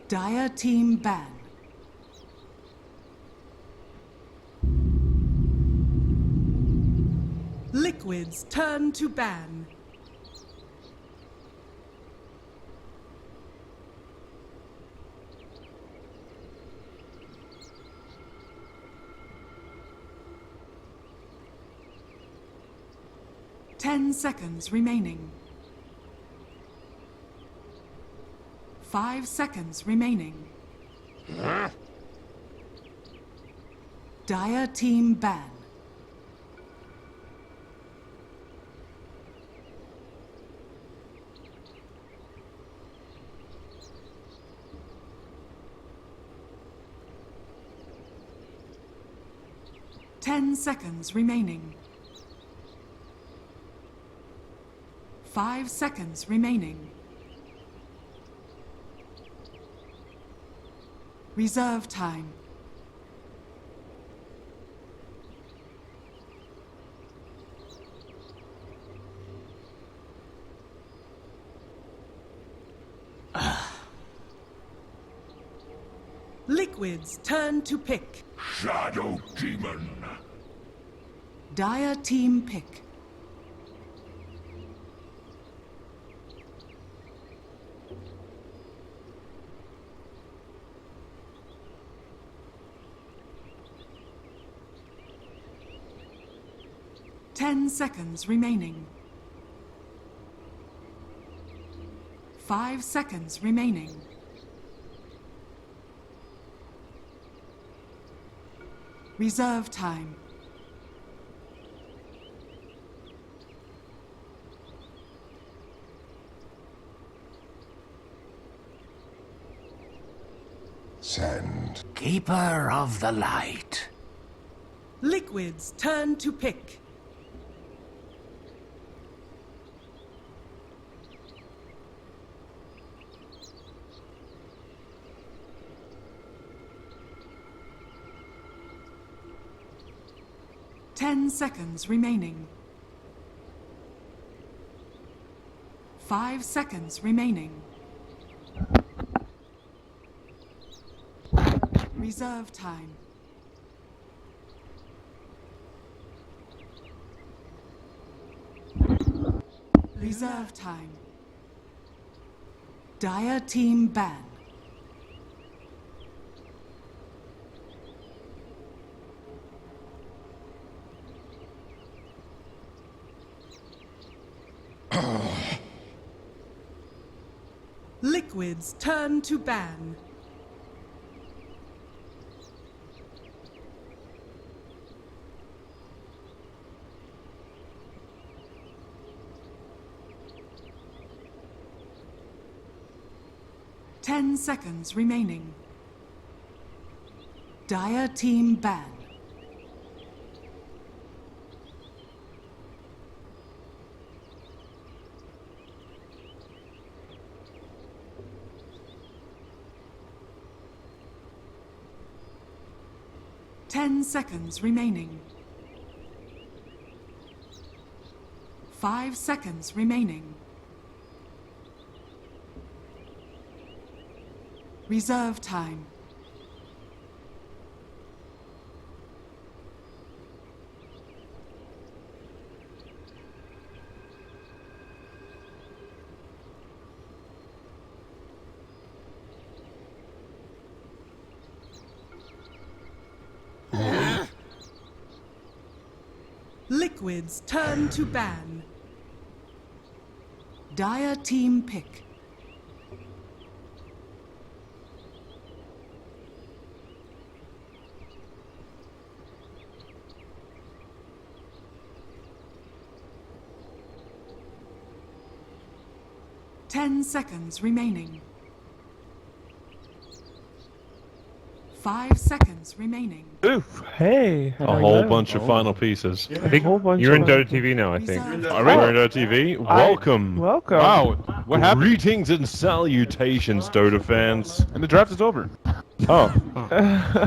Dire team ban. Liquids turn to ban. Ten seconds remaining. 5 seconds remaining. Dire team ban. Ten seconds remaining. 5 seconds remaining. Reserve time. Liquids turn to pick. Shadow Demon. Dire team pick. Ten seconds remaining. 5 seconds remaining. Reserve time. Send. Keeper of the light. Liquids turn to pick. Ten seconds remaining. 5 seconds remaining. Reserve time. Reserve time. Dire team ban. Liquids turn to ban. Ten seconds remaining. Dire team ban. Ten seconds remaining. 5 seconds remaining. Reserve time. Liquids turn to ban. Dire team pick. Ten seconds remaining. 5 seconds remaining. Oof. Hey. A whole bunch of final pieces. I think you're in Dota TV now, I think. Reserve All right, we're in Dota TV. Welcome. Welcome. Wow. What happened? Greetings and salutations, Dota fans. And the draft is over. Oh.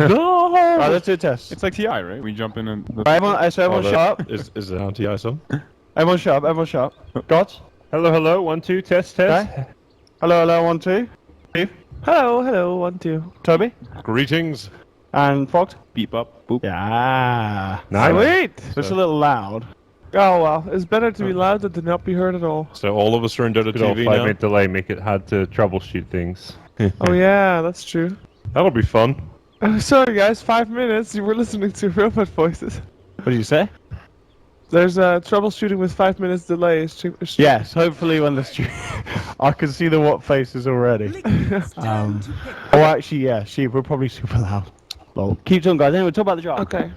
No. Let's do a test. It's like TI, right? We jump in and... Everyone shop. Is it anti-ISO? Everyone shop. Dots. Hello, hello. 1, 2, test. Hello, 1, 2. Steve. Hello, hello, 1, 2. Toby. Greetings. And Fogged. Beep up. Boop. Yeah. Nice. Sweet. It's a little loud. Oh well, it's better to be loud than to not be heard at all. So all of us are in Dota Good old TV 5-minute delay make it hard to troubleshoot things. Oh yeah, that's true. That'll be fun. Sorry guys, 5 minutes. You were listening to robot voices. What did you say? There's troubleshooting with 5 minutes delay. Yes, hopefully when the stream... I can see the what faces already. Liquids turn to pick. Oh, actually, yeah, we're probably super loud. Lol. Keep on, guys. Anyway, talk about the job. Okay.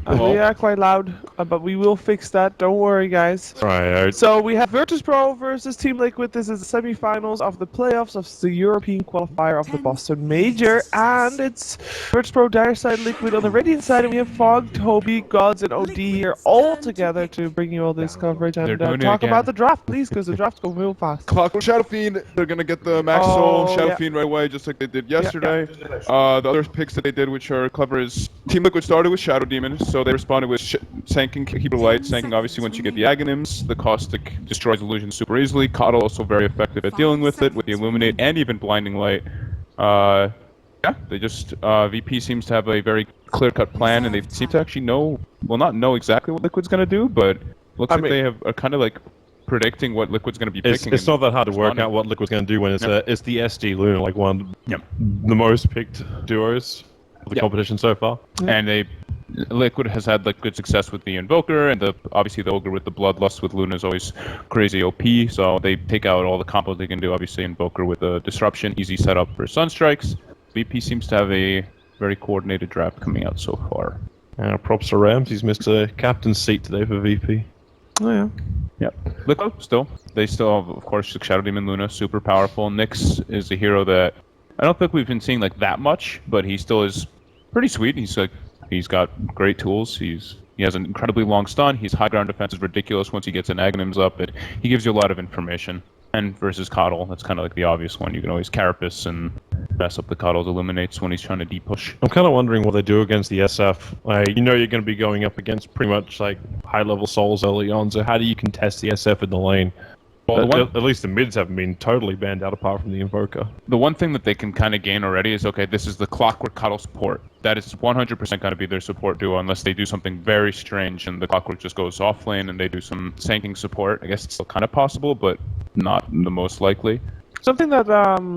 We are quite loud, but we will fix that. Don't worry, guys. Right. So we have Virtus Pro versus Team Liquid. This is the semi-finals of the playoffs of the European qualifier of the Boston Major, and it's Virtus Pro dire side, Liquid on the Radiant side, and we have Fog, Toby, Gods, and OD here all together to bring you all this coverage and talk about the draft, please, because the draft's going real fast. Clockwork Shadow Fiend, they're gonna get the Max Soul Shadow Fiend right away, just like they did yesterday. The other picks that they did, which are clever, is Team Liquid started with Shadow Demon, so they responded with Sanking Keeper Light. Sanking, obviously, once you get the Aghanims, the Caustic destroys illusions super easily. Coddle also very effective at dealing with it, with the Illuminate and even Blinding Light. Yeah, they just, VP seems to have a very clear-cut plan, and they seem to actually know, well, not know exactly what Liquid's gonna do, but looks like they are kind of like predicting what Liquid's gonna be picking. It's not that hard to work out what Liquid's going to do when it's it's the SD Luna, like one of the most picked duos of the competition so far. And Liquid has had like good success with the Invoker, and obviously the Ogre with the Bloodlust with Luna is always crazy OP, so they take out all the combos they can do. Obviously Invoker with the Disruption, easy setup for Sunstrikes. VP seems to have a very coordinated draft coming out so far. Props to Rams, he's missed a captain's seat today for VP. Oh yeah. Yep. Liquid, they still have, of course, Shadow Demon Luna, super powerful. Nyx is a hero that I don't think we've been seeing like that much, but he still is pretty sweet. He's got great tools. He has an incredibly long stun. His high ground defense is ridiculous once he gets an Aghanims up. He gives you a lot of information. And versus Coddle, that's kind of like the obvious one. You can always Carapace and mess up the Coddle's Illuminates when he's trying to D-push. I'm kind of wondering what they do against the SF. You know you're going to be going up against pretty much like high-level souls early on, so how do you contest the SF in the lane? Well, at least the mids haven't been totally banned out apart from the Invoker. The one thing that they can kind of gain already is, okay, this is the Clockwork Coddle support. That is 100% going to be their support duo unless they do something very strange and the Clockwork just goes off lane and they do some Sanking support. I guess it's still kind of possible, but not the most likely. Something that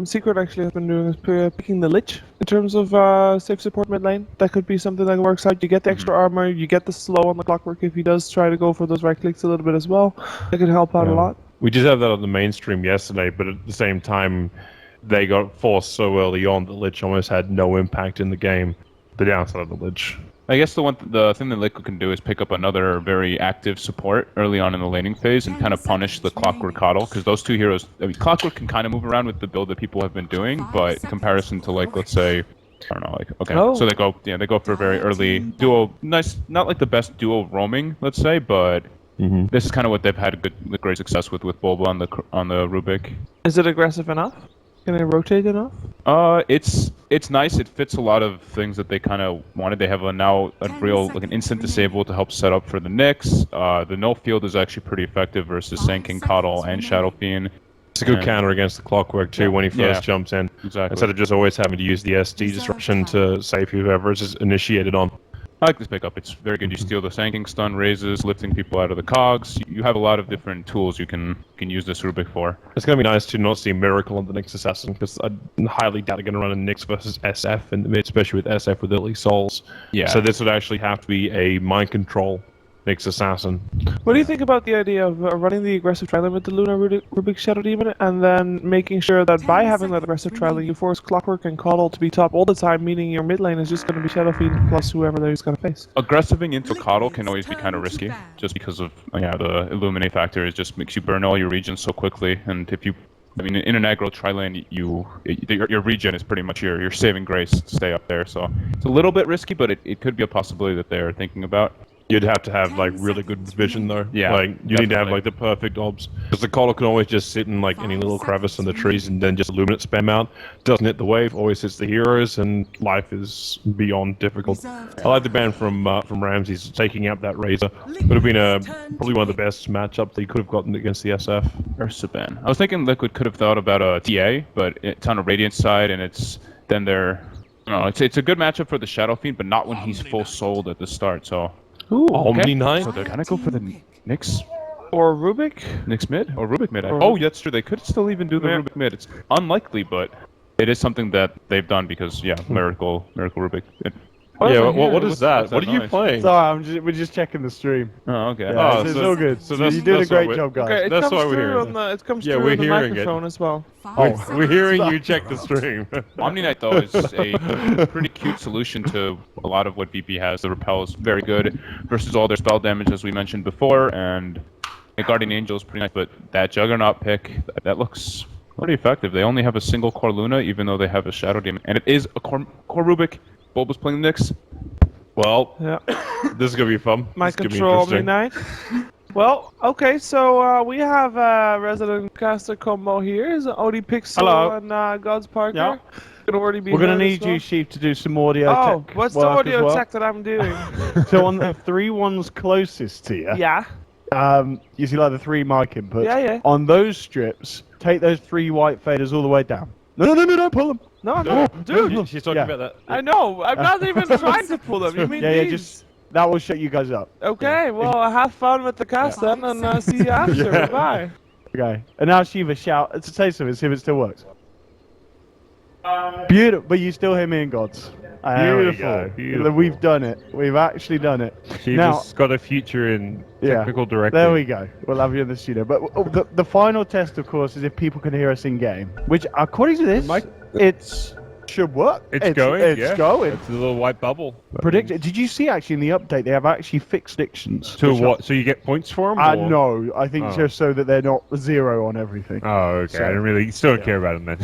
Secret actually has been doing is picking the Lich in terms of safe support mid lane. That could be something that works out. You get the extra armor, you get the slow on the Clockwork if he does try to go for those right clicks a little bit as well. That could help out a lot. We did have that on the mainstream yesterday, but at the same time, they got forced so early on that Lich almost had no impact in the game. The downside of the Lich. I guess the thing that Liquid can do is pick up another very active support early on in the laning phase and kind of punish the Clockwork Coddle, because those two heroes, I mean, Clockwork can kind of move around with the build that people have been doing, but in comparison to, like, let's say, I don't know, like, okay, so they go for a very early duo, nice, not like the best duo roaming, let's say, but this is kind of what they've had great success with Bulba on the Rubik. Is it aggressive enough? Can it rotate enough? It's nice. It fits a lot of things that they kind of wanted. They have now a real like an instant disable to help set up for the Nyx. The no field is actually pretty effective versus Sanking Coddle and Shadow Fiend. It's a good counter against the Clockwork too when he first jumps in. Exactly. Instead of just always having to use the SD disruption to save whoever is initiated on. I like this pickup. It's very good. You steal the Sanking stun, raises, lifting people out of the cogs. You have a lot of different tools you can use this Rubik for. It's going to be nice to not see Miracle on the Nyx Assassin, because I highly doubt they're going to run a Nyx versus SF in the mid, especially with SF with early souls. Yeah. So this would actually have to be a mind control Nyx Assassin. What do you think about the idea of running the aggressive trialing with the Luna Rubik Shadow Demon, and then making sure that by having that aggressive trialing, you force Clockwork and Coddle to be top all the time, meaning your mid lane is just going to be Shadow Fiend plus whoever they're going to face? Aggressiving into Coddle can always be kind of risky, just because of the Illuminate factor. It just makes you burn all your regions so quickly, and if you, I mean, in an aggro tri-lane, your regen is pretty much your saving grace to stay up there, so it's a little bit risky, but it could be a possibility that they're thinking about. You'd have to have like really good vision though. Yeah, like you need to have definitely. like the perfect obs. Because the collar can always just sit in like any little crevice in the trees and then just illuminate spam out. Doesn't hit the wave, always hits the heroes, and life is beyond difficult. I like the ban from Ramses taking out that razor. Would have been probably one of the best matchups that he could have gotten against the SF. Ursa ban. I was thinking Liquid could have thought about a TA, but it's on a Radiant side, and it's then they're. No, it's a good matchup for the Shadow Fiend, but not when he's full souled at the start. So. Ooh, Omni Knight. So they're gonna go for the Nyx. Or Rubik? Nyx mid? Or Rubik mid. Oh, that's true. They could still even do the Rubik mid. It's unlikely, but it is something that they've done because, yeah, Miracle Rubik. What is that? What are you noise? playing? Sorry, we're just checking the stream. Oh, okay. Yeah, it's all good. so So you're doing a that's why great we- job, guys. Okay, it That's comes why we're through hearing on the, it comes Yeah, through we're on the hearing it. microphone as well. We're hearing you check the stream. Omni Knight, though, is a pretty cute solution to a lot of what VP has. The Repel is very good versus all their spell damage, as we mentioned before, and the Guardian Angel is pretty nice, but that Juggernaut pick, that looks pretty effective. They only have a single Core Luna, even though they have a Shadow Demon, and it is a Core Rubik. Bulba's playing the Nyx. Well, Yeah. this is gonna be fun. My This is gonna be control Omni interesting. Knight. Well, okay, so we have resident caster combo here. Is Odie Pixel Hello. and Gods Parker. Yeah. Gonna already be We're gonna heard as need well. you, Chief, to do some audio Oh, tech what's the work as audio well. tech that I'm doing? So on the 3 ones closest to you, Yeah. you see like the 3 mic inputs. Yeah, yeah. On those strips, take those 3 white faders all the way down. No, don't pull them. No, no, dude. She's talking Yeah. about that. I know. I'm not even trying to pull them. You mean Yeah, these? just that will shut you guys up. Okay, well, have fun with the cast then, and see you after. Bye. Okay. And now Shiva shout to say something, see if it still works. Beautiful, but you still hear me and Gods. Beautiful. We've done it. We've actually done it. She's Now- got a future in Yeah. technical directing. There we go. We'll have you in the studio. But the final test, of course, is if people can hear us in game, which according to this, it's should work. It's going. It's yeah. going. It's a little white bubble. Predicted. Did you see actually in the update they have actually fixed predictions? So what? So you get points for them? No, I think just so that they're not 0 on everything. Oh, okay. So- I don't really still don't care about them then.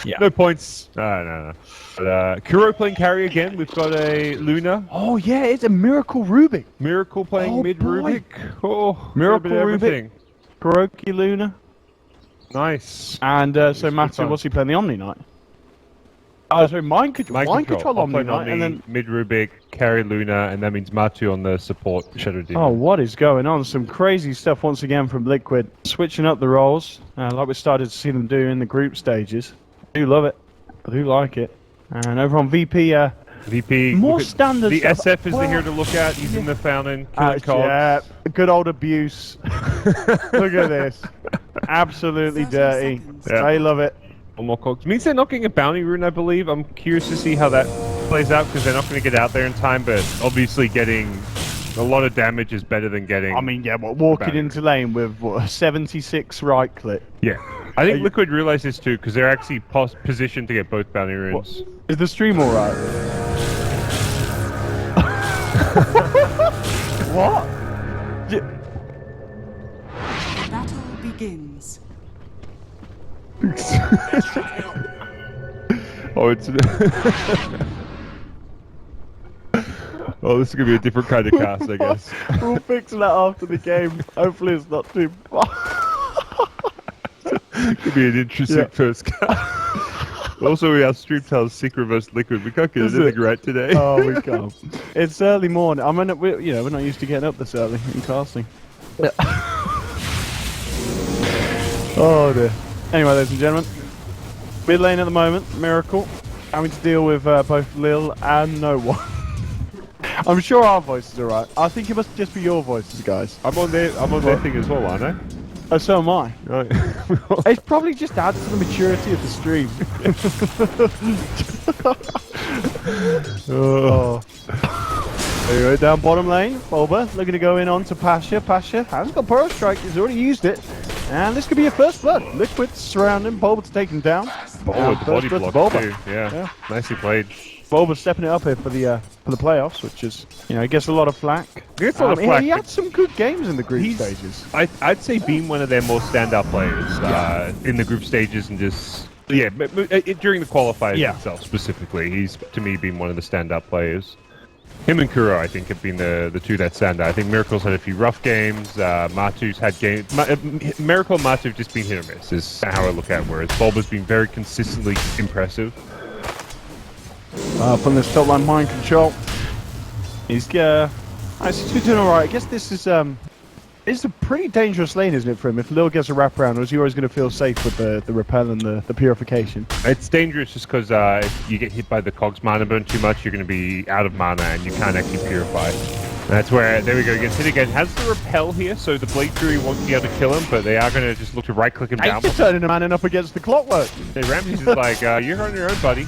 Yeah. No points. No. But, Kuro playing carry again. We've got a Luna. Oh yeah, it's a Miracle Rubik. Miracle playing Oh, mid boy. Rubik. Oh, Miracle bit of Rubik. everything. Kuroki Luna. Nice. And so Matthew, fun. what's he playing? The Omni Knight. Oh, sorry, Mind Control. Mind Control I'll Omni play Knight, and then. mid Rubik, carry Luna, and that means Matu on the support Shadow Demon. Oh, what is going on? Some crazy stuff once again from Liquid. Switching up the roles, like we started to see them do in the group stages. I do love it. I do like it. And over on VP, VP. more look at- standard The stuff. SF is Well, here to look at. He's in the fountain. Killing cogs. yeah, good old abuse. Look at this. Absolutely 30 dirty. seconds. Yeah. I love it. One more cogs. Means they're not getting a bounty rune, I believe. I'm curious to see how that plays out because they're not going to get out there in time. But obviously, getting a lot of damage is better than getting. I mean, yeah, walking Bounty. into lane with what, 76 right click. yeah. I think you- Liquid realize this too because they're actually positioned to get both bounty runes. Is the stream alright? What? Battle begins. Oh, it's. Oh, this is gonna be a different kind of cast, I guess. We'll fix that after the game. Hopefully it's not too far. Could be an interesting Yeah. first cast. Also, we have stream tells Secret vs Liquid. We can't get Is anything it? right today. Oh, we can't. It's early morning. I mean, we're not used to getting up this early in casting. Oh dear. Anyway, ladies and gentlemen, mid lane at the moment, Miracle, having to deal with both Lil and no one. I'm sure our voices are right. I think it must just be your voices, guys. I'm on their thing as well, aren't I? Oh, so am I. Right. It probably just adds to the maturity of the stream. Oh. Anyway, down bottom lane, Bulba looking to go in on to Pasha. Pasha hasn't got Pearl Strike, he's already used it. And this could be a first blood. Liquid surrounding, Bulba to take him down. Oh, with the body First blood to block Bulba. too. Yeah. Yeah. Nicely played. Bulba stepping it up here for the playoffs, which is, he gets a lot of flack. Gets a lot of He- flack, He but- had some good games in the group He's- stages. I'd say being one of their more standout players in the group stages and just during the qualifiers Yeah. itself specifically, he's to me been one of the standout players. Him and Kuro, I think, have been the two that stand out. I think Miracle's had a few rough games. Matu's had games. Miracle and Matu have just been hit or miss, is how I look at it. Whereas Bulba's been very consistently impressive. From this top line, mind control. He's actually doing alright. I guess this is it's a pretty dangerous lane, isn't it, for him? If Lil gets a wraparound, or is he always going to feel safe with the repel and the purification? It's dangerous just because if you get hit by the Cogs mana burn too much, you're going to be out of mana and you can't actually purify. And that's where, there we go, gets hit again. Has the repel here, so the Blade Fury won't be able to kill him, but they are going to just look to right-click him down. He's turning a man up against the clockwork. Hey, Ramses is like, you're on your own, buddy.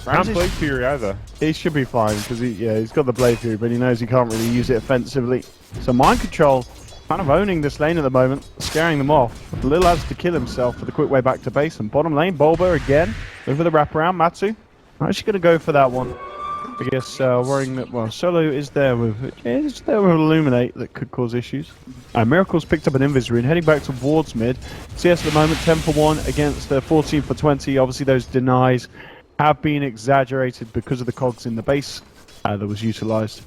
Can't Blade Fury either. He should be fine, because he's got the Blade Fury, but he knows he can't really use it offensively. So mind control, kind of owning this lane at the moment, scaring them off. Lil has to kill himself for the quick way back to base. And bottom lane, Bulba again, over the wraparound. Matsu, I'm actually going to go for that one. I guess worrying that, well, Solo is there with Illuminate that could cause issues. Miracle's picked up an Invis rune, heading back towards mid. CS at the moment, 10 for 1 against 14 for 20. Obviously those denies have been exaggerated because of the cogs in the base that was utilised.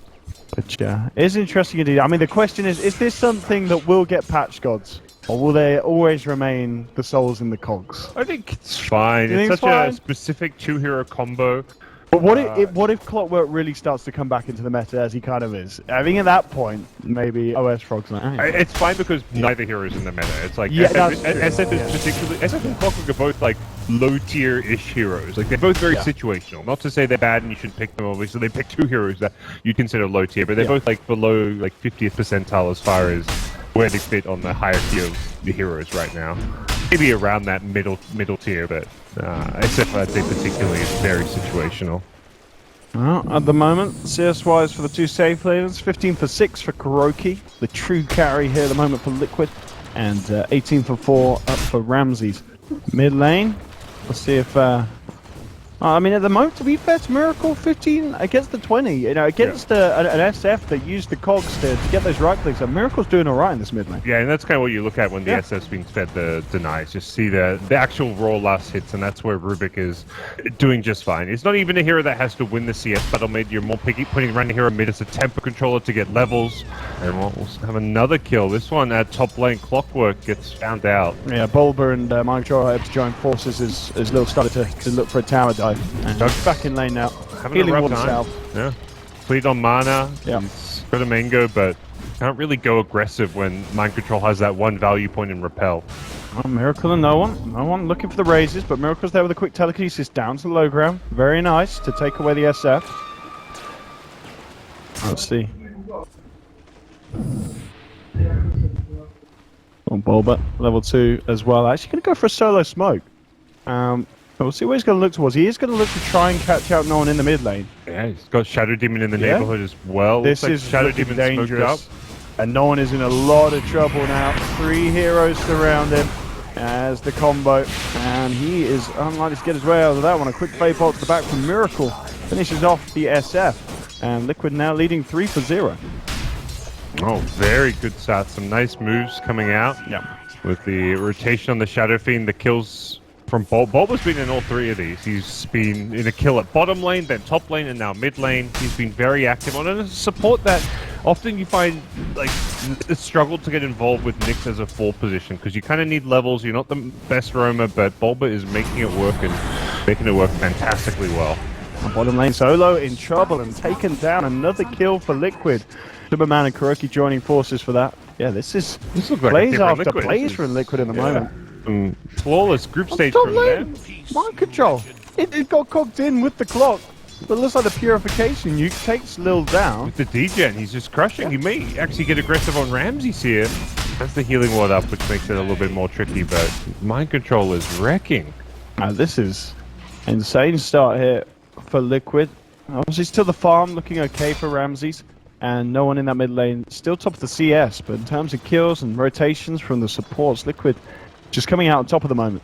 But yeah, it's interesting indeed. I mean, the question is this something that will get patched, gods? Or will they always remain the souls in the cogs? I think it's fine. It's such a specific two-hero combo. But what if Clockwork really starts to come back into the meta as he kind of is? I think at that point, maybe OS Frog's not. It's fine because neither hero is in the meta. It's like SF is particularly SF and Clockwork are both like low-tier-ish heroes. Like they're both very situational. Not to say they're bad and you shouldn't pick them. Obviously, they pick two heroes that you consider low-tier, but they're both like below like 50th percentile as far as where they fit on the higher tier of the heroes right now. Maybe around that middle tier, but except I'd say particularly it's very situational. Well, at the moment, CS-wise for the two safe laners, 15 for 6 for Kuroki, the true carry here at the moment for Liquid, and 18 for 4 up for Ramses. Mid lane, let's see if... I mean, at the moment, to be fair to Miracle, 15 against the 20. You know, against an SF that used the cogs to get those right clicks. So Miracle's doing all right in this mid lane. Yeah, and that's kind of what you look at when the SF's being fed the denies. Just see the actual raw last hits, and that's where Rubik is doing just fine. It's not even a hero that has to win the CS battle mid. You're more putting around the hero mid as a tempo controller to get levels. And we'll have another kill. This one at top lane, Clockwork gets found out. Yeah, Bulba and Mike Joe have to join forces as Lil started to look for a tower dive. And Doug's back in lane now. Having a rough time. Yeah. Fleet on mana. Yeah. He's got a mango, but can't really go aggressive when Mind Control has that one value point in Repel. Well, Miracle and no one looking for the raises, but Miracle's there with a quick telekinesis down to the low ground. Very nice to take away the SF. Let's see. On Bulba, level 2 as well. Actually going to go for a solo smoke. We'll see what he's going to look towards. He is going to look to try and catch out no one in the mid lane. Yeah, he's got Shadow Demon in the neighborhood as well. This is Shadow Demon dangerous. And no one is in a lot of trouble now. 3 heroes surround him as the combo. And he is unlikely to get his way out of that one. A quick fade bolt to the back from Miracle. Finishes off the SF. And Liquid now leading 3 for 0. Oh, very good start. Some nice moves coming out. Yeah. With the rotation on the Shadow Fiend, the kills from Bulba's been in all 3 of these. He's been in a kill at bottom lane, then top lane, and now mid lane. He's been very active on it. And support that often you find like a struggle to get involved with Nyx as a 4 position because you kind of need levels. You're not the best roamer, but Bulba is making it work and making it work fantastically well. Bottom lane solo in trouble and taken down. Another kill for Liquid. Superman and Kuroki joining forces for that. Yeah, this looks like plays after Liquid. Plays from Liquid in the moment. Flawless group stage from there. Mind control. It got cocked in with the clock. But it looks like the purification takes Lil down. With the degen, he's just crushing. He may actually get aggressive on Ramses here. That's the healing ward up, which makes it a little bit more tricky, but mind control is wrecking. This is insane start here for Liquid. Obviously still the farm looking okay for Ramses. And no one in that mid lane. Still top of the CS, but in terms of kills and rotations from the supports, Liquid just coming out on top of the moment.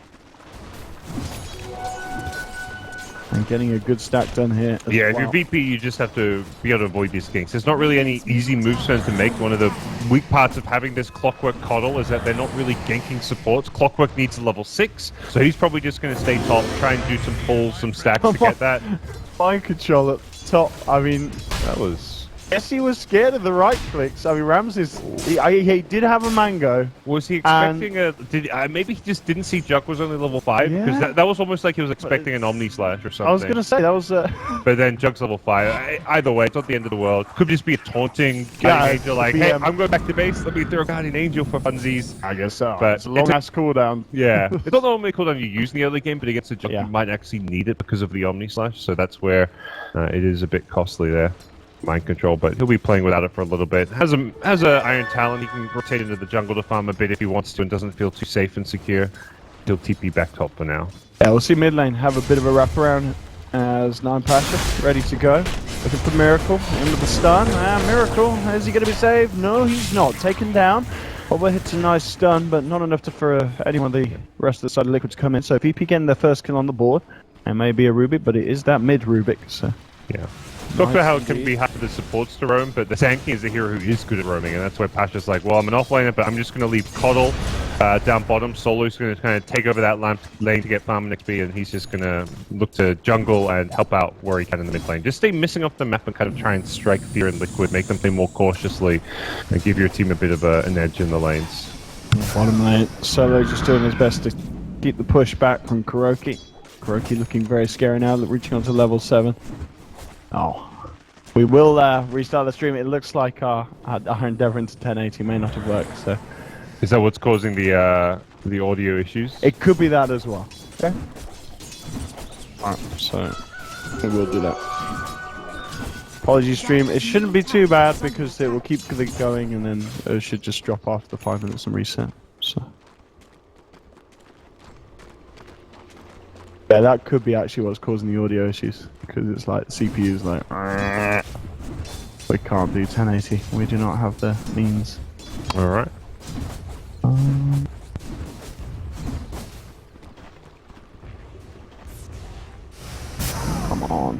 And getting a good stack done here as if you're VP, you just have to be able to avoid these ganks. There's not really any easy moves for them to make. One of the weak parts of having this Clockwork coddle is that they're not really ganking supports. Clockwork needs a level 6, so he's probably just going to stay top, try and do some pulls, some stacks to get that. Mind control at top. I mean, That was... yes, he was scared of the right clicks. I mean, Ramses, he did have a mango. Was he expecting a... maybe he just didn't see Jug was only level 5? Because Yeah. that was almost like he was expecting an Omni Slash or something. I was going to say, that was... But then Jug's level 5. Either way, it's not the end of the world. Could just be a taunting Guardian Angel like, be, hey, I'm going back to base. Let me throw a Guardian Angel for funsies. I guess so. But It's a long-ass cooldown. Yeah. It's not normally cooldown you use in the early game, but against the Jug Yeah. you might actually need it because of the Omni Slash. So that's where it is a bit costly there. Mind control, but he'll be playing without it for a little bit. Has a Iron Talon. He can rotate into the jungle to farm a bit if he wants to and doesn't feel too safe and secure. He'll TP back top for now. Yeah, we'll see mid lane have a bit of a wraparound as 9 Pasha ready to go. Looking for Miracle into the stun. Miracle, is he going to be saved? No, he's not. Taken down. Over hits a nice stun, but not enough for anyone of the rest of the side of Liquid to come in. So VP getting their first kill on the board. It may be a Rubik, but it is that mid Rubik. So yeah. Talk about how it can be hard for the supports to roam, but the tanking is a hero who is good at roaming, and that's why Pasha's like, well, I'm an offlaner, but I'm just going to leave Coddle down bottom. Solo's going to kind of take over that lane to get farm and XP, and he's just going to look to jungle and help out where he can in the mid lane. Just stay missing off the map and kind of try and strike fear in Liquid, make them play more cautiously, and give your team a bit of an edge in the lanes. bottom lane, Solo just doing his best to keep the push back from Kuroki. Kuroki looking very scary now, reaching on to level 7. Oh. We will restart the stream. It looks like our endeavor into 1080 may not have worked, so... Is that what's causing the audio issues? It could be that as well. Okay. Alright, so... we will do that. Apologies stream. It shouldn't be too bad because it will keep going and then it should just drop after 5 minutes and reset, so... Yeah, that could be actually what's causing the audio issues, because it's like the CPU's like, we can't do 1080. We do not have the means. All right. Come on.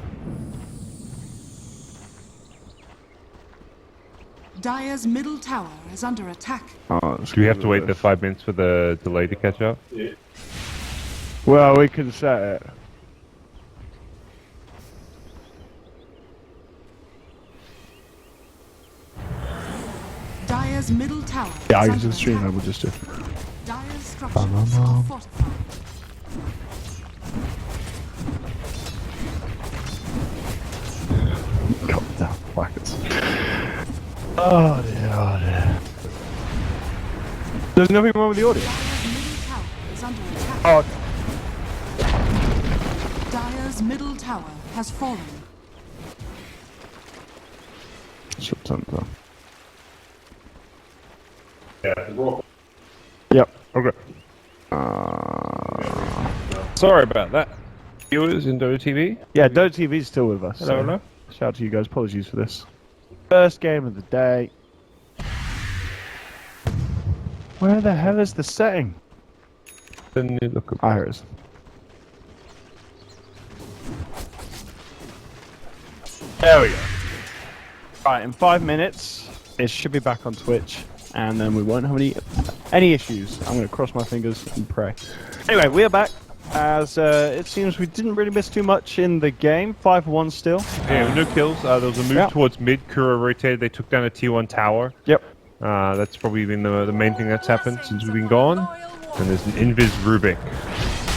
Dire's middle tower is under attack. Oh, Do we have to wait the 5 minutes for the delay to catch up? Yeah. Well, we can set it. Dire's middle tower. Yeah, I is can under do the stream. I attack. will just do. Dire's structures are fortified. God damn, whackers. Oh dear, oh dear. There's nothing wrong with the audio. Dire's middle tower is under attack. Oh, Dire's middle tower has fallen. shut something. Yeah. Yep. Okay. Sorry about that. Viewers in Dota TV. Yeah, Dota TV's still with us. Hello, hello. Shout out to you guys. Apologies for this. First game of the day. Where the hell is the setting? Then you look Ah, here it is. There we go. Right, in 5 minutes, it should be back on Twitch, and then we won't have any issues. I'm going to cross my fingers and pray. Anyway, we are back, as it seems we didn't really miss too much in the game. 5-1 still. Yeah, no kills. There was a move towards mid. Kuro rotated. They took down a T1 tower. Yep. That's probably been the main thing that's happened since we've been gone. And there's an Invis Rubik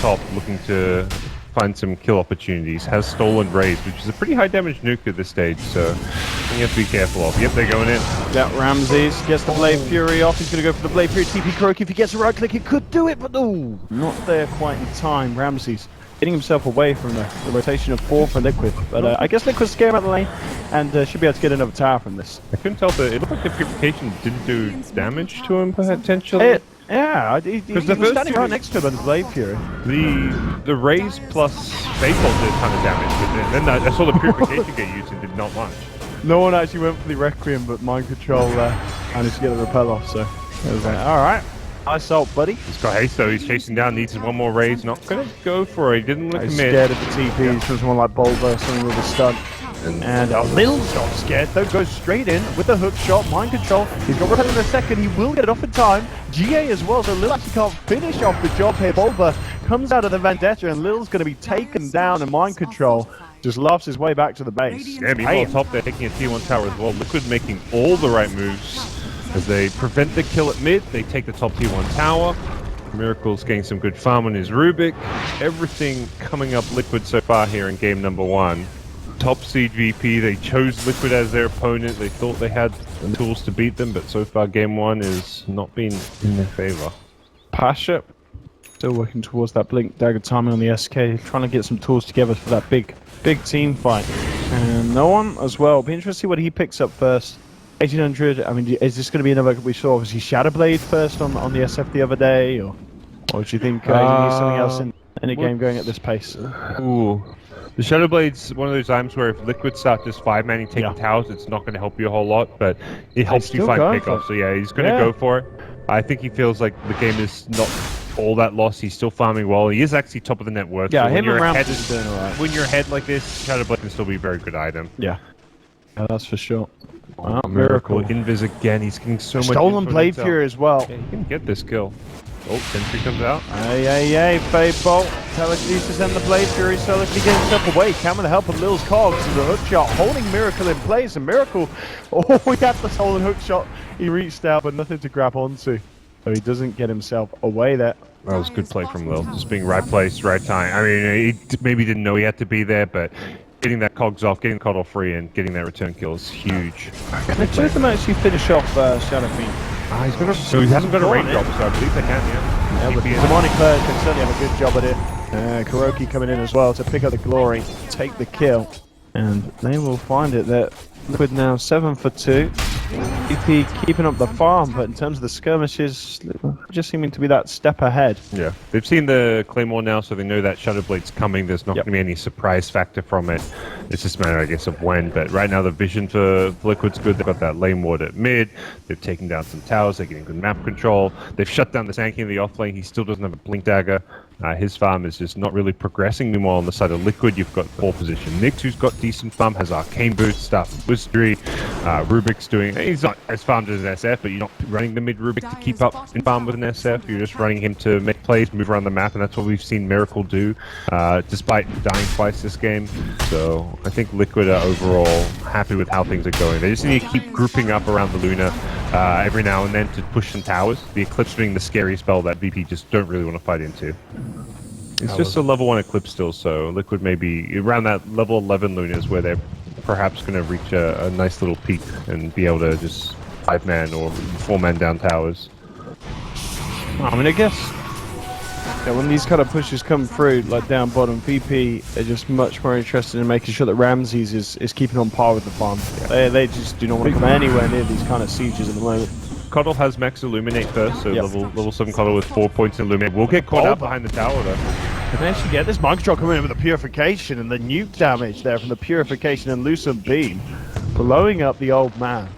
top looking to find some kill opportunities. Has stolen Raze, which is a pretty high damage nuke at this stage, so you have to be careful of. Yep, they're going in. Yeah, Ramses gets the Blade Fury off. He's going to go for the Blade Fury. TP Kuroki, if he gets a right click, he could do it, but no, not there quite in time. Ramses getting himself away from the rotation of 4 for Liquid, but I guess Liquid's scared about the lane and should be able to get another tower from this. I couldn't tell. It looked like the purification didn't do damage to him, potentially. Yeah, he was standing right next to him on the Blade Fury. The Raze plus Faceless did a ton of damage, but then I saw the purification get used and did not much. No one actually went for the Requiem, but Mind Control managed to get the repel off, so it was like, alright. Nice ult, buddy. He's got haste though, he's chasing down, needs one more Raze, not gonna go for it, he didn't want to He's commit. scared of the TPs from someone like Bulba, someone with a stun. And Lil's not scared though, goes straight in with the hook shot, Mind Control. He's got repel in a second, he will get it off in time. GA as well, so Lil actually can't finish off the job here. Bulba comes out of the Vendetta and Lil's going to be taken down in Mind Control. Just laughs his way back to the base. Yeah, meanwhile, top they're taking a tier 1 tower as well. Liquid making all the right moves as they prevent the kill at mid. They take the top tier 1 tower. Miracle's getting some good farm on his Rubik. Everything coming up Liquid so far here in game number 1. Top seed VP, they chose Liquid as their opponent. They thought they had the tools to beat them, but so far game 1 has not been in their favor. Pasha still working towards that blink dagger timing on the SK, trying to get some tools together for that big team fight. And no one as well. Be interested to see what he picks up first. 1800. I mean, is this going to be another? We saw obviously Shadowblade first on the SF the other day, or do you think you need something else in a game going at this pace? Ooh. The Shadowblade's one of those times where if Liquid start just 5-manning taking towers, it's not going to help you a whole lot, but it helps you find pickoffs. So yeah, he's going to go for it. I think he feels like the game is not all that lost. He's still farming well. He is actually top of the net worth. Yeah, so him and Rams is doing alright. When you're ahead like this, Shadowblade can still be a very good item. Yeah, that's for sure. Oh, Miracle. Invis again. He's getting so much. Stolen Blade Fury as well. Yeah, he can get this kill. Oh, Sentry comes out. Hey, Fade Bolt. Telekinesis and the Blade Fury solidly getting himself away. Cam with the help of Lil's Cogs and the hook shot, holding Miracle in place. And Miracle, he had the stolen hook shot. He reached out, but nothing to grab onto. So he doesn't get himself away there. That was good play from Lil. Just being right place, right time. I mean, he maybe didn't know he had to be there, but getting that Cogs off, getting Coddle free, and getting that return kill is huge. Can the two of them actually finish off Shadow Fiend? So he hasn't got a range drop, so I believe they can, Yeah, with Demonic Bird can certainly have a good job at it. Kuroki coming in as well to pick up the glory, take the kill, and they will find it there. Liquid now 7 for 2. EP keeping up the farm, but in terms of the skirmishes, just seeming to be that step ahead. Yeah, they've seen the Claymore now, so they know that Shadowblade's coming. There's not going to be any surprise factor from it. It's just a matter, I guess, of when. But right now, the vision for Liquid's good. They've got that lane ward at mid. They've taken down some towers. They're getting good map control. They've shut down the Sanky in the off lane. He still doesn't have a blink dagger. His farm is just not really progressing. Meanwhile, on the side of Liquid, you've got 4th position Nyx, who's got decent farm, has Arcane Boots, Staff of Wizardry. Rubik's doing... He's not as farmed as an SF, but you're not running the mid Rubik to keep up in farm with an SF. You're just running him to make plays, move around the map, and that's what we've seen Miracle do, despite dying twice this game. So I think Liquid are overall happy with how things are going. They just need to keep grouping up around the Luna every now and then to push some towers. The Eclipse being the scary spell that VP just don't really want to fight into. It's just a level 1 Eclipse still, so Liquid may be around that level 11 Lunas where they're perhaps going to reach a nice little peak and be able to just 5-man or 4-man down towers. I mean, I guess when these kind of pushes come through, like down bottom, VP are just much more interested in making sure that Ramses is keeping on par with the farm. Yeah. They just do not want to come anywhere near these kind of sieges at the moment. Coddle has max Illuminate first, so level 7 Coddle with 4 points in Illuminate. We'll get caught out behind the tower though. Can they actually get this Monk Shot coming in with the Purification and the nuke damage there from the Purification and Lucent Beam, blowing up the old man.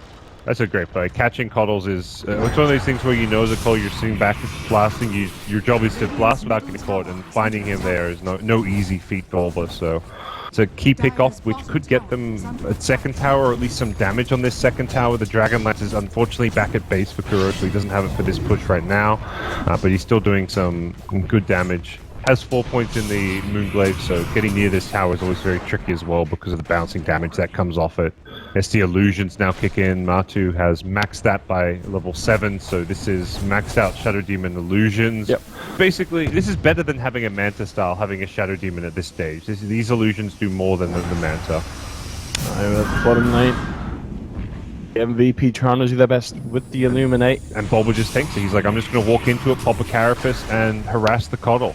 That's a great play. Catching Coddles is it's one of those things where you know the call, you're sitting back blasting, your job is to blast without getting caught, and finding him there is no easy feat for all of us, so it's a key pick-off which could get them a 2nd tower, or at least some damage on this 2nd tower. The Dragonlance is unfortunately back at base for Kuro, so he doesn't have it for this push right now, but he's still doing some good damage. Has 4 points in the Moonglaive, so getting near this tower is always very tricky as well because of the bouncing damage that comes off it. SD Illusions now kick in. Matu has maxed that by level 7, so this is maxed out Shadow Demon Illusions. Yep. Basically, this is better than having a Manta style, having a Shadow Demon at this stage. These Illusions do more than the Manta. Over at the bottom lane. MVP trying to do their best with the Illuminate. And Bulba just takes it. He's like, I'm just going to walk into it, pop a Carapace, and harass the Coddle.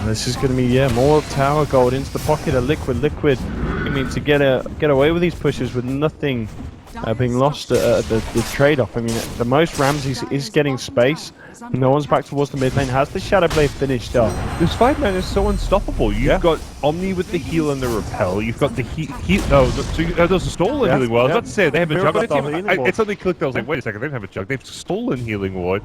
And this is going to be, more tower gold into the pocket of Liquid. Liquid, I mean, to get away with these pushes with nothing being lost at the trade-off. I mean, the most Ramses is getting space. No one's back towards the mid lane. Has the Shadowblade finished up? This 5-man is so unstoppable. You've got Omni with the heal and the repel. You've got the there's a stolen healing ward. I was about to say, they have a Juggernaut. I suddenly clicked, I was like, wait a second, they don't have a Jug. They've stolen healing ward.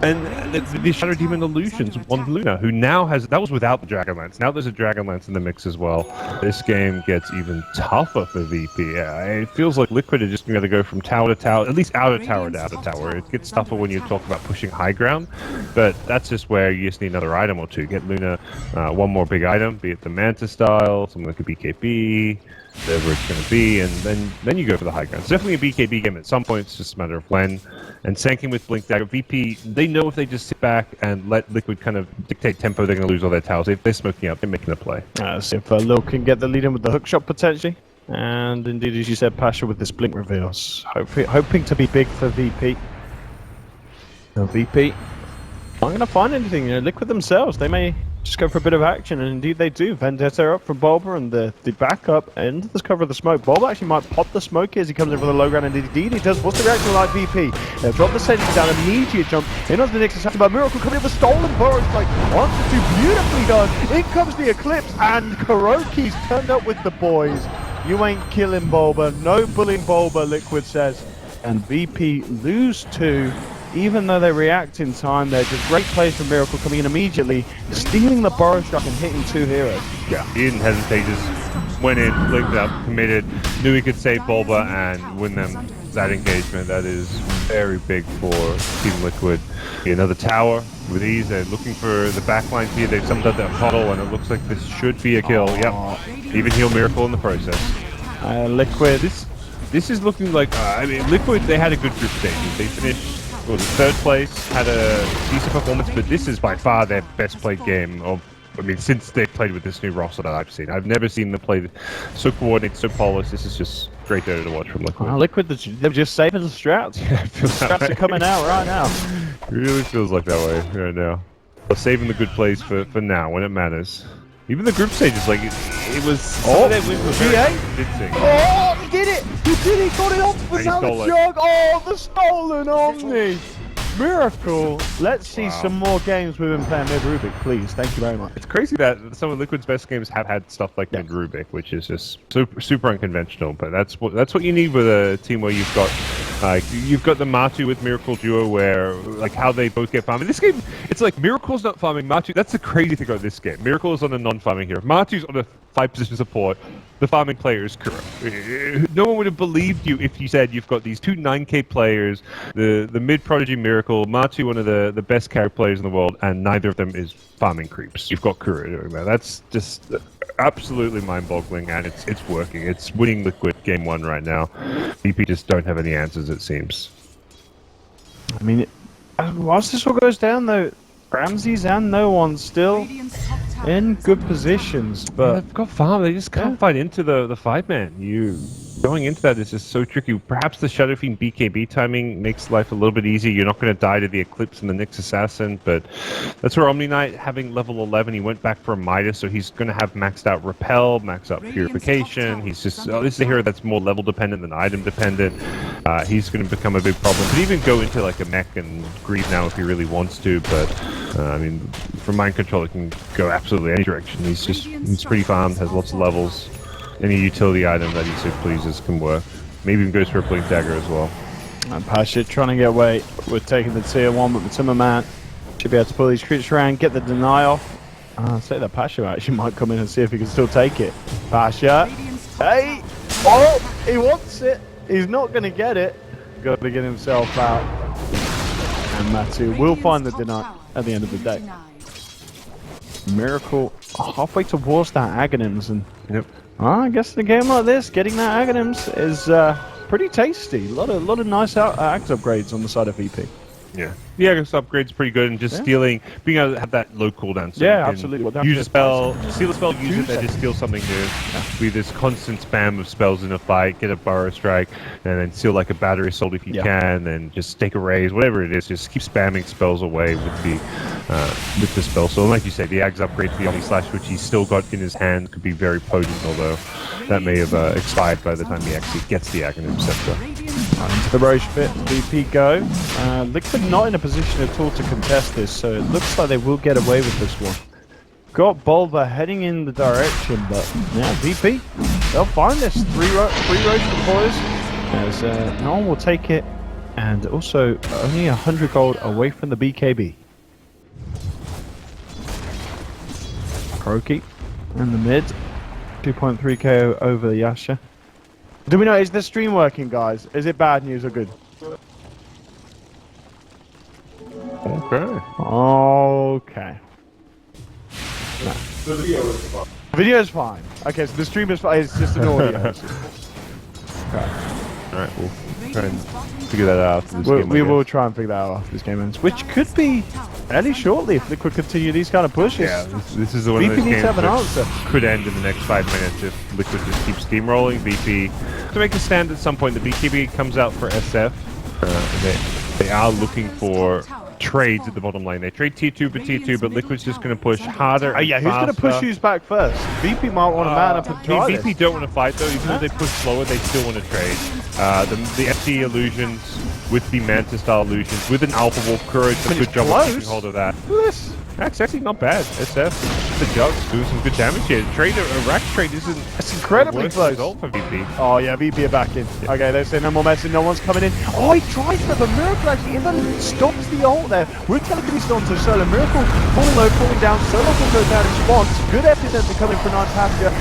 And the Shadow Demon Illusions, one Luna, who now has, that was without the Dragonlance. Now there's a Dragonlance in the mix as well. This game gets even tougher for VP. Yeah, it feels like Liquid are just going got to go from tower to tower, at least outer tower to outer tower. It gets tougher when you talk about pushing high ground, but that's just where you just need another item or two. Get Luna one more big item, be it the Manta style, something like a BKB, whatever it's going to be, and then you go for the high ground. It's definitely a BKB game at some point, it's just a matter of when. And Sanking with Blink Dagger, VP, they know if they just sit back and let Liquid kind of dictate tempo, they're going to lose all their towers. If they're smoking up, they're making a play. See if Lil can get the lead in with the hook shot potentially. And indeed, as you said, Pasha with this blink reveals. Hoping to be big for VP. Now VP aren't going to find anything. Liquid themselves, they may just go for a bit of action, and indeed they do. Vendetta up from Bulba, and the backup into this cover of the smoke. Bulba actually might pop the smoke here as he comes in for the low ground, and indeed he does. What's the reaction like, VP? They'll drop the sentry down, immediate jump in onto the Nexus, but Miracle coming in with stolen burrow strike. 1 to 2, beautifully done. In comes the Eclipse, and Kuroki's turned up with the boys. You ain't killing Bulba, no bullying Bulba, Liquid says. And VP lose 2, even though they react in time. They're just great plays from Miracle coming in immediately, stealing the burrow struck and hitting 2 heroes. Yeah, he didn't hesitate, just went in, blinked up, committed, knew he could save Bulba and win them that engagement. That is very big for Team Liquid. Another tower with ease. They're looking for the backlines here. They've summoned up that puddle, and it looks like this should be a kill. Yep, even heal Miracle in the process. Liquid. This is looking like, I mean, Liquid, they had a good group stage. They finished, well, the 3rd place, had a decent performance, but this is by far their best played game of, I mean, since they played with this new roster that I've seen. I've never seen them play so coordinated, so polished. This is just great data to watch from Liquid. Liquid, they're just saving the strats. Yeah, Strats are coming out right now. It really feels like that way right now. They're saving the good plays for now, when it matters. Even the group stages, like, it was... Oh, that win was very convincing. Oh, he did it! He did it! Got it off for And he stole it. Jug! Oh, the stolen Omni! Miracle! Let's see some more games with him playing Mid Rubik, please. Thank you very much. It's crazy that some of Liquid's best games have had stuff like Mid Rubik, which is just super unconventional. But that's what you need with a team where you've got the Matu with Miracle duo, where like how they both get farmed. In this game, it's like Miracle's not farming Matu. That's the crazy thing about this game. Miracle is on a non-farming hero. Matu's on a 5-position support. The farming player is Kuro. No one would have believed you if you said you've got these 2 9k players, the mid prodigy Miracle, Matu, one of the best carry players in the world, and neither of them is farming creeps. You've got Kuro doing that. That's just absolutely mind-boggling, and it's working. It's winning Liquid game 1 right now. BP just don't have any answers, it seems. I mean, whilst this all goes down, though, Ramses and no one still in good positions, but they've got farm. They just can't fight into the 5-man. You going into that is just so tricky. Perhaps the Shadow Fiend BKB timing makes life a little bit easier. You're not going to die to the Eclipse and the Nyx Assassin, but that's where Omni Knight, having level 11, he went back for a Midas, so he's going to have maxed out Repel, maxed out Purification. He's just this is a hero that's more level dependent than item dependent. He's going to become a big problem. Could even go into like a mech and grieve now if he really wants to, but I mean, from mind control, it can go absolutely any direction. He's pretty farmed, has lots of levels. Any utility item that he so pleases can work. Maybe even goes for a Blink Dagger as well. And Pasha trying to get away with taking the tier 1, but the Timmerman should be able to pull these creatures around, get the deny off. I'd say that Pasha actually might come in and see if he can still take it. Pasha, hey! Oh, he wants it. He's not going to get it. Got to get himself out. And Matu will find the deny at the end of the day. Miracle halfway towards that Aghanims, and I guess in a game like this, getting that Aghanims is pretty tasty. A lot of nice axe upgrades on the side of VP. Yeah. The Aghanims upgrade's pretty good, and just stealing, being able to have that low cooldown. So yeah, absolutely. Use a spell, steal a spell, use it, then just steal something new. Be this constant spam of spells in a fight, get a Burrow Strike, and then steal like a Battery Assault if you can, and just take a raise, whatever it is, just keep spamming spells away with the spell. So like you said, the Aghs upgrade to the Omni Slash, which he's still got in his hand, could be very potent, although that may have expired by the time he actually gets the Aghanim Scepter. Into the Roche pit, VP go. Liquid not in a position at all to contest this, so it looks like they will get away with this one. Got Bulba heading in the direction, but yeah, VP, they'll find this. Three roach for the boys, as no one will take it, and also only 100 gold away from the BKB. Kroki in the mid, 2.3 KO over the Yasha. Do we know, is the stream working, guys? Is it bad news or good? Okay. Okay. No. Video is fine. Okay, so the stream is fine. It's just an audio. Okay. Alright, we'll try and figure that out after this game. We will try and figure that out after this game ends, which could be fairly shortly if Liquid continue these kind of pushes. Yeah, this is one of VP those needs games to have an that answer. could end in the next 5 minutes if Liquid just keeps steamrolling. VP to make a stand at some point. The BKB comes out for SF. They are looking for trades at the bottom lane. They trade tier 2 for tier 2, but Liquid's just going to push harder. Oh yeah, who's going to push who's back first? VP might want to man up and try VP this. don't want to fight though, even though they push slower, they still want to trade. The FD illusions with the Manta style illusions, with an Alpha Wolf Courage, a good job of keeping hold of that. Look at this. That's actually not bad. SF, the Jugs doing some good damage here. Trade, a rack trade isn't It's incredibly the worst close. result for VP. Oh yeah, VP are back in. Okay, they say no more messing, no one's coming in. Oh, he tries for the Miracle actually, even stops the ult there. We're telekinesis onto Solo. Miracle falling low, falling down. Solo will go down in response. Good epicenter coming from Night Pasture.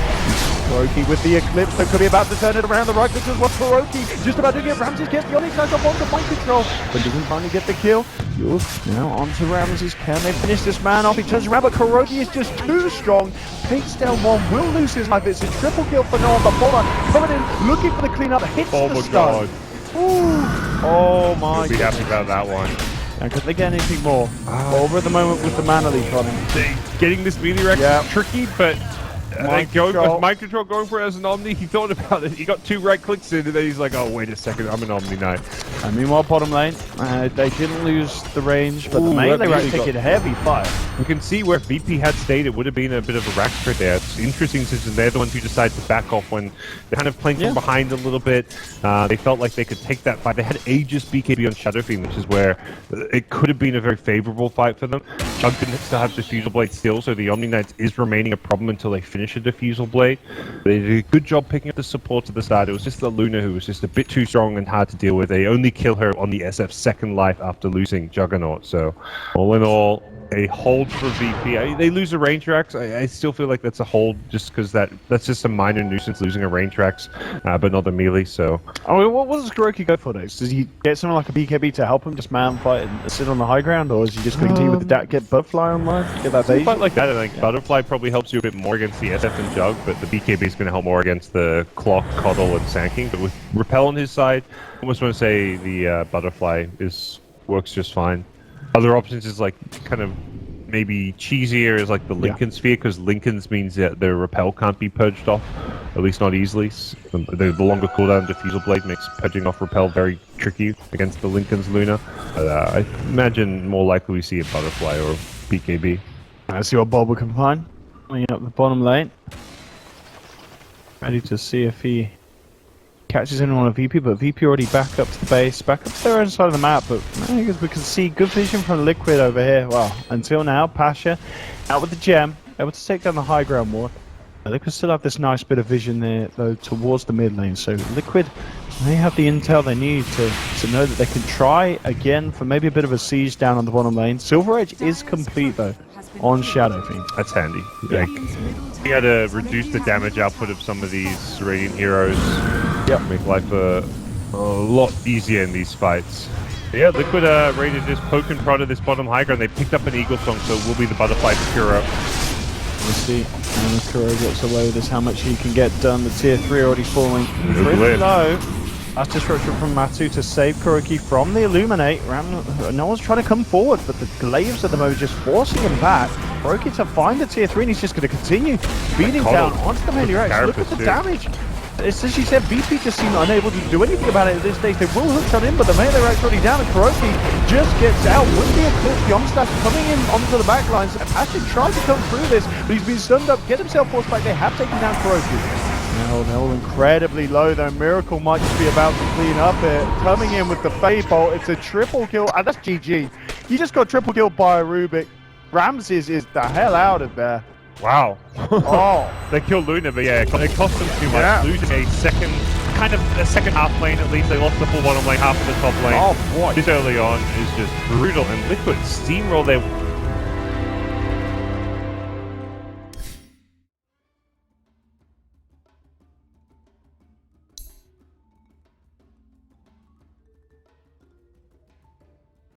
Kuroki with the Eclipse, that could be about to turn it around. The right click as well. Kuroki just about to get Ramses, gets the Onyx Knight up onto point control, but doesn't finally get the kill. Yules now onto Ramses. Can they finish this man off? He turns around, but Kuroki is just too strong. Takes down one, will lose his life. It's a triple kill for Noah, but Bola coming in, looking for the cleanup, hits Oh the my stun. god. Ooh. Oh my We'll be happy about that one. And could they get anything more? Over at the moment with the mana leak on him. Getting this melee rack is tricky, but mind control going for it as an Omni. He thought about it. He got 2 right clicks in, and then he's like, "Oh, wait a second, I'm an Omni Knight." And meanwhile, bottom lane, they didn't lose the range, but the melee rack taking heavy fire. You can see where VP had stayed, it would have been a bit of a rack spread there. It's interesting since they're the ones who decided to back off when they're kind of playing from behind a little bit. They felt like they could take that fight. They had Aegis BKB on Shadow Fiend, which is where it could have been a very favorable fight for them. Chug didn't still have Diffusal Blade still, so the Omni Knights is remaining a problem until they finish a Diffusal Blade. They did a good job picking up the support at the start. It was just the Luna who was just a bit too strong and hard to deal with. They only kill her on the SF's second life after losing Juggernaut. So, all in all, a hold for VP. They lose a range racks. I still feel like that's a hold just because that's just a minor nuisance losing a range racks, but not the melee. So, I mean, what does Kuroki go for next? Does he get something like a BKB to help him just man fight and sit on the high ground, or is he just continue with the get Butterfly online? Get that base? Fight like that, I think Butterfly probably helps you a bit more against the SF and Jug, but the BKB is going to help more against the Clock, Coddle, and Sanking. But with Repel on his side, I almost want to say the Butterfly works just fine. Other options is like kind of maybe cheesier is like the Lincoln Sphere, because Lincoln's means that the Repel can't be purged off, at least not easily. The longer cooldown Diffusal Blade makes purging off Repel very tricky against the Lincoln's Luna. But I imagine more likely we see a Butterfly or BKB. Let's see what Boba can find. Cleaning up the bottom lane. Ready to see if he catches anyone on VP, but VP already back up to the base, back up to their own side of the map, but I guess we can see good vision from Liquid over here. Well, until now, Pasha out with the gem, able to take down the high ground ward. Liquid still have this nice bit of vision there, though, towards the mid lane, so Liquid, they have the intel they need to know that they can try again for maybe a bit of a siege down on the bottom lane. Silver Edge is complete, though, on Shadow Fiend. That's handy. Like, you had to reduce the damage output of some of these Radiant heroes. Make life a lot easier in these fights. Yeah, Liquid ready to just poke and prod at this bottom high ground. They picked up an Eagle Song, so it will be the Butterfly for Kuro. We'll see when Kuro gets away with this, how much he can get done. The tier 3 already falling pretty low. That's destruction from Matu to save Kuroki from the Illuminate. No one's trying to come forward, but the Glaives at the moment just forcing him back. Kuroki to find the tier 3, and he's just going to continue beating down onto the melee racks. Look at the damage. It's as she said, VP just seemed unable to do anything about it at this stage. They will hook on in, but the melee rack's already down, and Kuroki just gets out with the Eclipse. The Omstash coming in onto the back lines. Passion tried to come through this, but he's been stunned up, get himself forced back. They have taken down Kuroki. Now they're all incredibly low, though. Miracle might just be about to clean up it. Coming in with the Fade Bolt, it's a triple kill, and that's GG. He just got triple killed by a Rubik. Ramses is the hell out of there. Wow. Oh. They killed Luna, but yeah, it cost them too much. Losing a second half lane at least. They lost the full bottom lane, half of the top lane. Oh boy. This early on is just brutal, and Liquid steamroll their